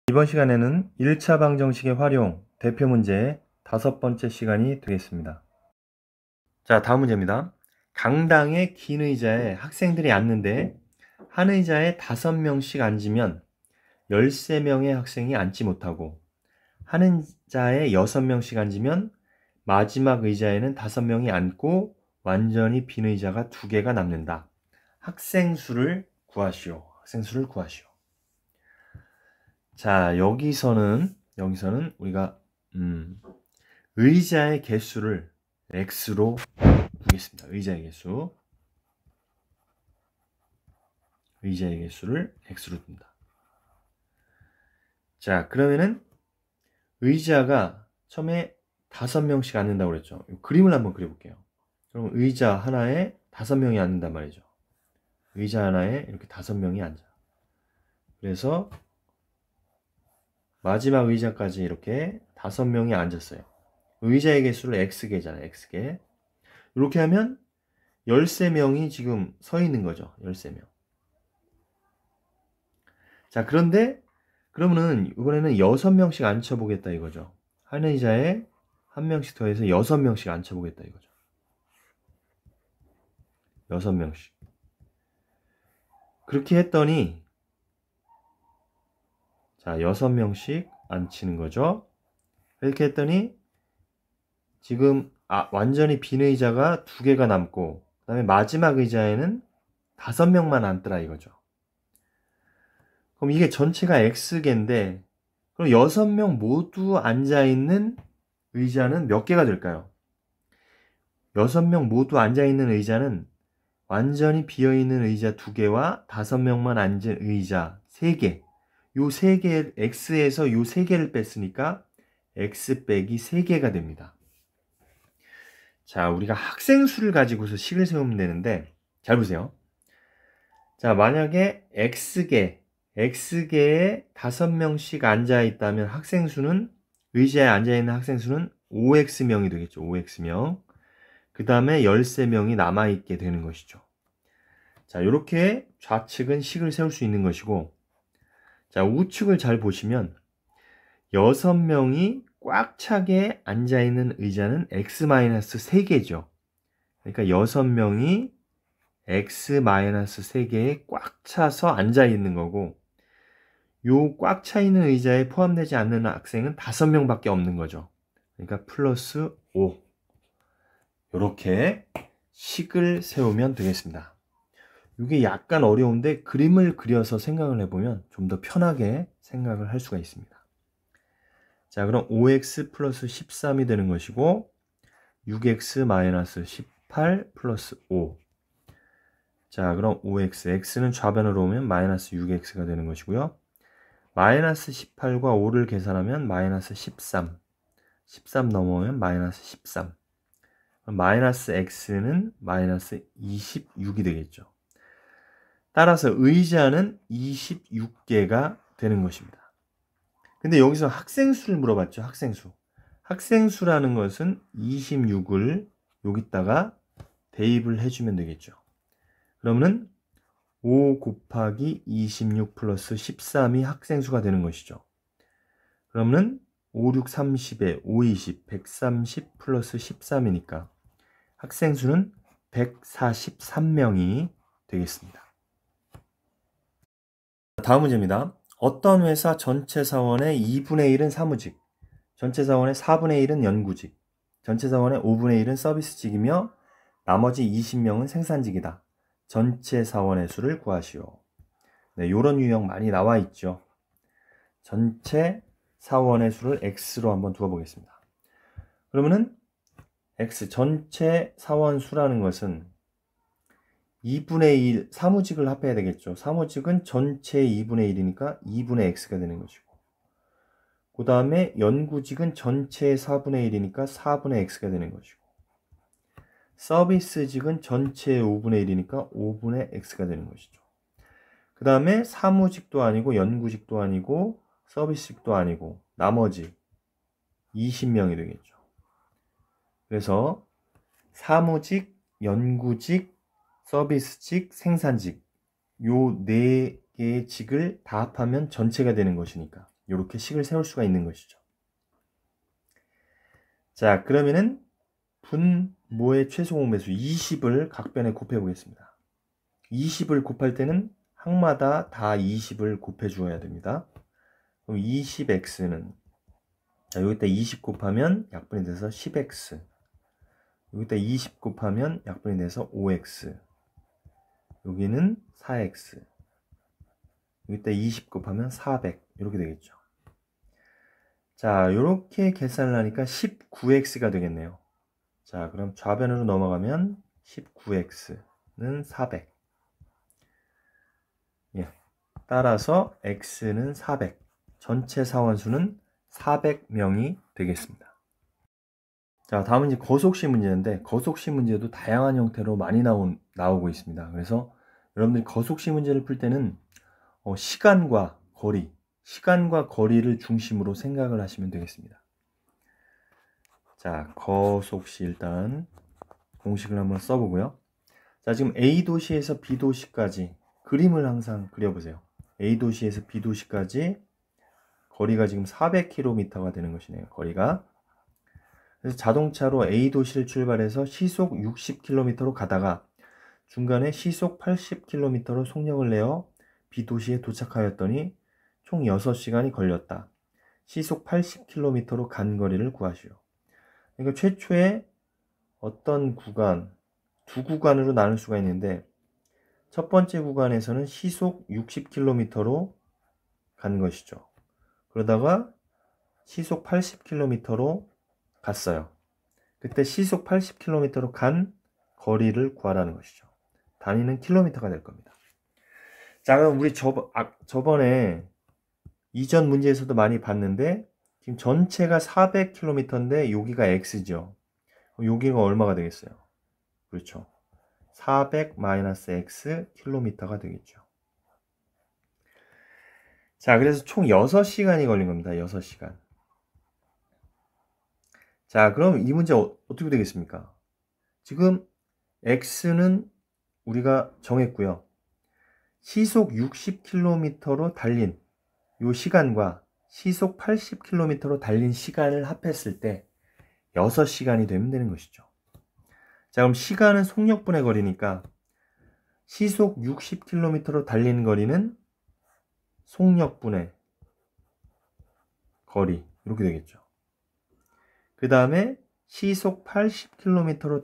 이번 시간에는 1차 방정식의 활용 대표 문제 5번째 시간이 되겠습니다. 자, 다음 문제입니다. 강당의 긴 의자에 학생들이 앉는데 한 의자에 5명씩 앉으면 13명의 학생이 앉지 못하고 한 의자에 6명씩 앉으면 마지막 의자에는 5명이 앉고 완전히 빈 의자가 2개가 남는다. 학생 수를 구하시오. 학생 수를 구하시오. 자, 여기서는 우리가 의자의 개수를 x로 두겠습니다. 의자의 개수를 x로 둔다. 자, 그러면은 의자가 처음에 5명씩 앉는다고 그랬죠. 그림을 한번 그려볼게요. 그럼 의자 하나에 5명이 앉는단 말이죠. 의자 하나에 이렇게 5명이 앉아. 그래서 마지막 의자까지 이렇게 5명이 앉았어요. 의자의 개수를 x개잖아요. x개. 이렇게 하면 13명이 지금 서 있는 거죠. 13명. 자, 그런데 그러면은 이번에는 6명씩 앉혀보겠다 이거죠. 한 의자에 한 명씩 더해서 6명씩 앉혀보겠다 이거죠. 6명씩. 그렇게 했더니 자, 6명씩 앉히는 거죠. 이렇게 했더니 지금 완전히 빈 의자가 2개가 남고 그 다음에 마지막 의자에는 5명만 앉더라 이거죠. 그럼 이게 전체가 x개인데 그럼 6명 모두 앉아있는 의자는 몇 개가 될까요? 6명 모두 앉아있는 의자는 완전히 비어있는 의자 2개와 5명만 앉은 의자 3개. 요 3개, x에서 요 3개를 뺐으니까 x 빼기 3개가 됩니다. 자, 우리가 학생 수를 가지고서 식을 세우면 되는데 잘 보세요. 자, 만약에 x개에 5명씩 앉아있다면 학생 수는 의자에 앉아있는 학생 수는 5x명이 되겠죠. 5x명. 그 다음에 13명이 남아있게 되는 것이죠. 자, 이렇게 좌측은 식을 세울 수 있는 것이고, 자, 우측을 잘 보시면 6명이 꽉 차게 앉아있는 의자는 x-3개죠. 그러니까 6명이 x-3개에 꽉 차서 앉아있는 거고, 요 꽉 차 있는 의자에 포함되지 않는 학생은 5명밖에 없는 거죠. 그러니까 플러스 5. 이렇게 식을 세우면 되겠습니다. 이게 약간 어려운데 그림을 그려서 생각을 해보면 좀 더 편하게 생각을 할 수가 있습니다. 자, 그럼 5x 플러스 13이 되는 것이고 6x 마이너스 18 플러스 5. 자, 그럼 5x, x는 좌변으로 오면 마이너스 6x가 되는 것이고요. 마이너스 18과 5를 계산하면 마이너스 13. 13 넘어오면 마이너스 13. 마이너스 x는 마이너스 26이 되겠죠. 따라서 의자는 26개가 되는 것입니다. 근데 여기서 학생 수를 물어봤죠. 학생 수. 학생 수라는 것은 26을 여기다가 대입을 해주면 되겠죠. 그러면은 5 곱하기 26 플러스 13이 학생 수가 되는 것이죠. 그러면은 5, 6, 30에 5, 20, 130 플러스 13이니까 학생 수는 143명이 되겠습니다. 다음 문제입니다. 어떤 회사 전체 사원의 2분의 1은 사무직, 전체 사원의 4분의 1은 연구직, 전체 사원의 5분의 1은 서비스직이며 나머지 20명은 생산직이다. 전체 사원의 수를 구하시오. 네, 요런 유형 많이 나와 있죠. 전체 사원의 수를 x로 한번 두어 보겠습니다. 그러면은 x 전체 사원 수라는 것은 2분의 1 사무직을 합해야 되겠죠. 사무직은 전체 2분의 1이니까 2분의 x가 되는 것이고, 그 다음에 연구직은 전체 4분의 1이니까 4분의 x가 되는 것이고, 서비스직은 전체 5분의 1이니까 5분의 x가 되는 것이죠. 그 다음에 사무직도 아니고 연구직도 아니고 서비스직도 아니고 나머지 20명이 되겠죠. 그래서 사무직, 연구직, 서비스직, 생산직 요 개의 직을 다 합하면 전체가 되는 것이니까 이렇게 식을 세울 수가 있는 것이죠. 자, 그러면은 분모의 최소 공배수 20을 각변에 곱해 보겠습니다. 20을 곱할 때는 항마다 다 20을 곱해 주어야 됩니다. 그럼 20x는, 자, 여기다 20 곱하면 약분이 돼서 10x, 여기다 20 곱하면 약분이 돼서 5x, 여기는 4x, 여기다 20 곱하면 400, 이렇게 되겠죠. 자, 이렇게 계산을 하니까 19x가 되겠네요. 자, 그럼 좌변으로 넘어가면 19x는 400. 예. 따라서 x는 400. 전체 사원수는 400명이 되겠습니다. 자, 다음은 이제 거속시 문제인데, 거속시 문제도 다양한 형태로 많이 나오고 있습니다. 그래서 여러분들이 거속시 문제를 풀 때는 시간과 거리를 중심으로 생각을 하시면 되겠습니다. 자, 거속시 일단 공식을 한번 써보고요. 자, 지금 A도시에서 B도시까지 그림을 항상 그려보세요. A도시에서 B도시까지 거리가 지금 400km가 되는 것이네요. 거리가. 그래서 자동차로 A도시를 출발해서 시속 60km로 가다가 중간에 시속 80km로 속력을 내어 B도시에 도착하였더니 총 6시간이 걸렸다. 시속 80km로 간 거리를 구하시오. 그러니까 최초에 어떤 구간, 두 구간으로 나눌 수가 있는데 첫 번째 구간에서는 시속 60km로 간 것이죠. 그러다가 시속 80km로 갔어요. 그때 시속 80km로 간 거리를 구하라는 것이죠. 단위는 킬로미터가 될 겁니다. 자, 그럼 우리 저번에 이전 문제에서도 많이 봤는데 지금 전체가 400km인데 여기가 x죠. 여기가 얼마가 되겠어요? 그렇죠. 400-x 킬로미터가 되겠죠. 자, 그래서 총 6시간이 걸린 겁니다. 6시간. 자, 그럼 이 문제 어떻게 되겠습니까? 지금 x는 우리가 정했고요. 시속 60km로 달린 이 시간과 시속 80km로 달린 시간을 합했을 때 6시간이 되면 되는 것이죠. 자, 그럼 시간은 속력분의 거리니까 시속 60km로 달린 거리는 속력분의 거리, 이렇게 되겠죠. 그 다음에 시속 80km로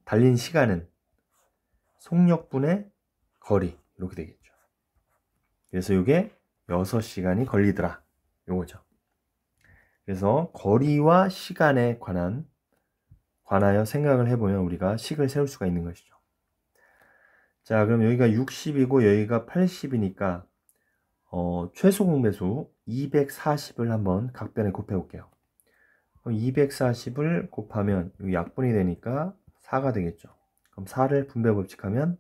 달린 시간은 속력분의 거리, 이렇게 되겠죠. 그래서 이게 6시간이 걸리더라, 요거죠. 그래서 거리와 시간에 관하여 생각을 해보면 우리가 식을 세울 수가 있는 것이죠. 자, 그럼 여기가 60이고 여기가 80이니까 최소 공배수 240을 한번 각변에 곱해 볼게요. 240을 곱하면 약분이 되니까 4가 되겠죠. 그럼 4를 분배 법칙하면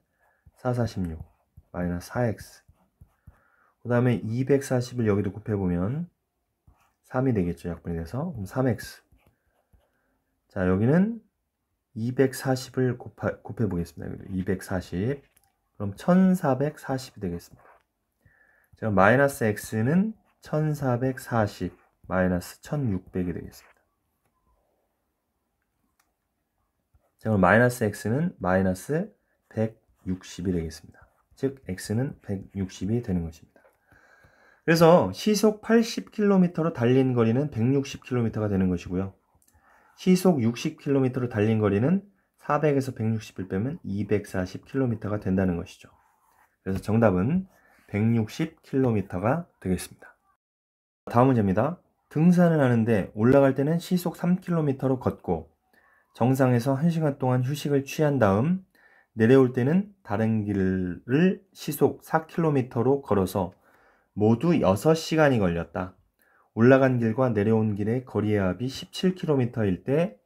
4, 46 마이너스 4x. 그 다음에 240을 여기도 곱해보면 3이 되겠죠. 약분이 돼서. 그럼 3x. 자, 여기는 240을 곱해 보겠습니다. 240. 그럼 1440이 되겠습니다. 자, 마이너스 x는 1440 마이너스 1600이 되겠습니다. 자, 그럼 마이너스 x는 마이너스 160이 되겠습니다. 즉 x는 160이 되는 것입니다. 그래서 시속 80km로 달린 거리는 160km가 되는 것이고요. 시속 60km로 달린 거리는 400에서 160을 빼면 240km가 된다는 것이죠. 그래서 정답은 160km가 되겠습니다. 다음 문제입니다. 등산을 하는데 올라갈 때는 시속 3km로 걷고 정상에서 1시간 동안 휴식을 취한 다음 내려올 때는 다른 길을 시속 4km로 걸어서 모두 6시간이 걸렸다. 올라간 길과 내려온 길의 거리의 합이 17km일 때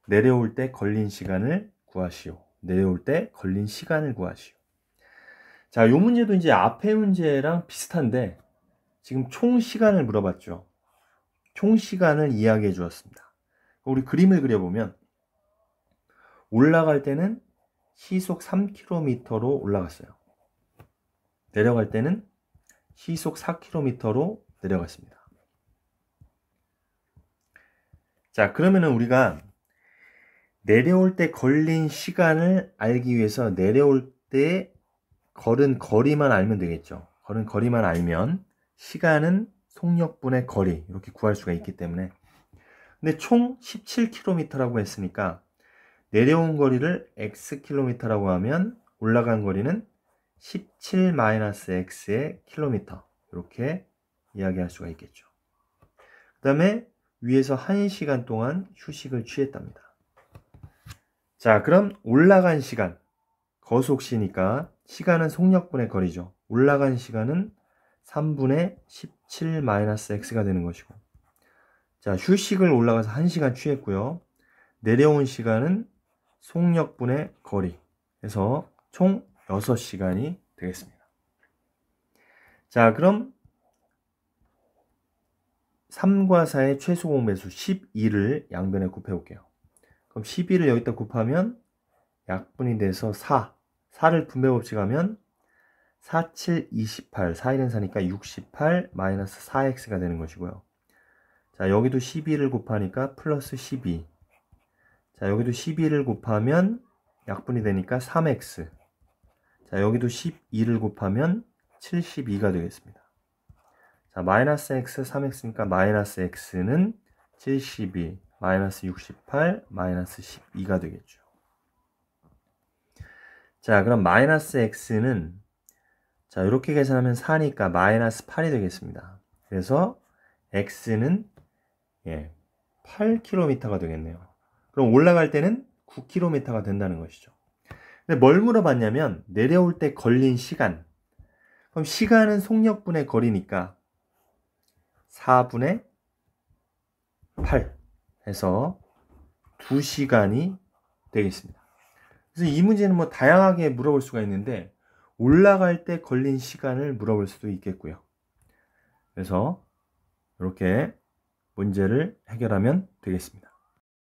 내려올 때 걸린 시간을 구하시오. 내려올 때 걸린 시간을 구하시오. 자, 이 문제도 이제 앞의 문제랑 비슷한데 지금 총 시간을 물어봤죠. 총 시간을 이야기해 주었습니다. 우리 그림을 그려보면 올라갈 때는 시속 3km로 올라갔어요. 내려갈 때는 시속 4km로 내려갔습니다. 자, 그러면은 우리가 내려올 때 걸린 시간을 알기 위해서 내려올 때 걸은 거리만 알면 되겠죠. 걸은 거리만 알면 시간은 속력분의 거리 이렇게 구할 수가 있기 때문에. 근데 총 17km라고 했으니까 내려온 거리를 xkm라고 하면 올라간 거리는 17-x의 킬로미터 이렇게 이야기할 수가 있겠죠. 그 다음에 위에서 1시간 동안 휴식을 취했답니다. 자, 그럼 올라간 시간, 거속시니까 시간은 속력분의 거리죠. 올라간 시간은 3분의 17-x가 되는 것이고, 자, 휴식을 올라가서 1시간 취했고요. 내려온 시간은 속력분의 거리 해서 총 6시간이 되겠습니다. 자, 그럼 3과 4의 최소 공배수 12를 양변에 곱해볼게요. 그럼 12를 여기다 곱하면 약분이 돼서 4를 분배법칙하면 4, 7, 28, 4일은 4니까 68 마이너스 4x가 되는 것이고요. 자, 여기도 12를 곱하니까 플러스 12. 자, 여기도 12를 곱하면 약분이 되니까 3x. 자, 여기도 12를 곱하면 72가 되겠습니다. 자, 마이너스 x, 3x니까 마이너스 x는 72, 마이너스 68, 마이너스 12가 되겠죠. 자, 그럼 마이너스 x는 자, 이렇게 계산하면 4니까 마이너스 8이 되겠습니다. 그래서 x는 8km가 되겠네요. 그럼 올라갈 때는 9km가 된다는 것이죠. 근데 뭘 물어봤냐면 내려올 때 걸린 시간. 그럼 시간은 속력분의 거리니까 4분의 8 해서 2시간이 되겠습니다. 그래서 이 문제는 뭐 다양하게 물어볼 수가 있는데 올라갈 때 걸린 시간을 물어볼 수도 있겠고요. 그래서 이렇게 문제를 해결하면 되겠습니다.